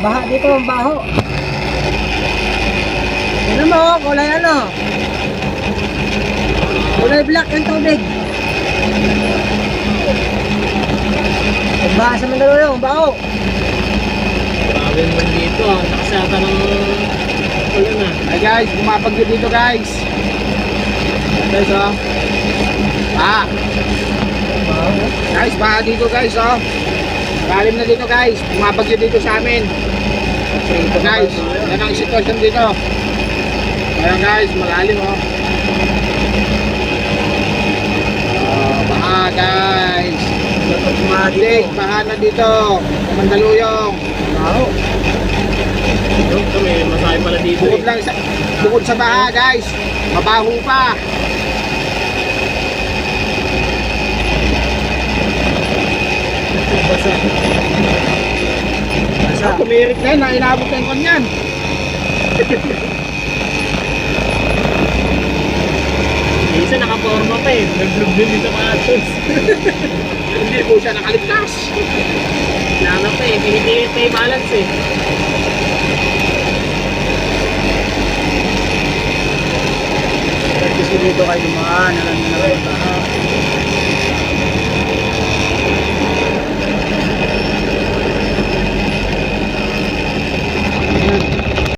Baha dito, ang baho. Ano mo, kulay ano? Kulay black yung tubig. Ang baha sa Mandaluyong, ang baho. Grabe naman dito ah. Nakasata ng ulan ah. Ay guys, bumabagyo dito guys. Guys oh. Baha. Guys, baha dito guys oh. Malalim na dito guys. Bumabagyo dito sa amin. Ito guys, yan ang sitwasyon dito. Ayan guys, malalim oh. Baha guys. Update, baha na dito. Sa Mandaluyong. Baho. Kami, masahe pala dito Bukod lang sa bukod sa baha guys, mabaho pa. Basa. Tumirik na yun, inaabot na yung kanyan. Isa nakaporma pa eh. Nag-vlog din dito ka atos. Hindi po siya nakaligtas. Nanap pa eh. Pinipilit pa yung balance eh. Kasi dito kayo dumaan, alam nyo na kayo baha.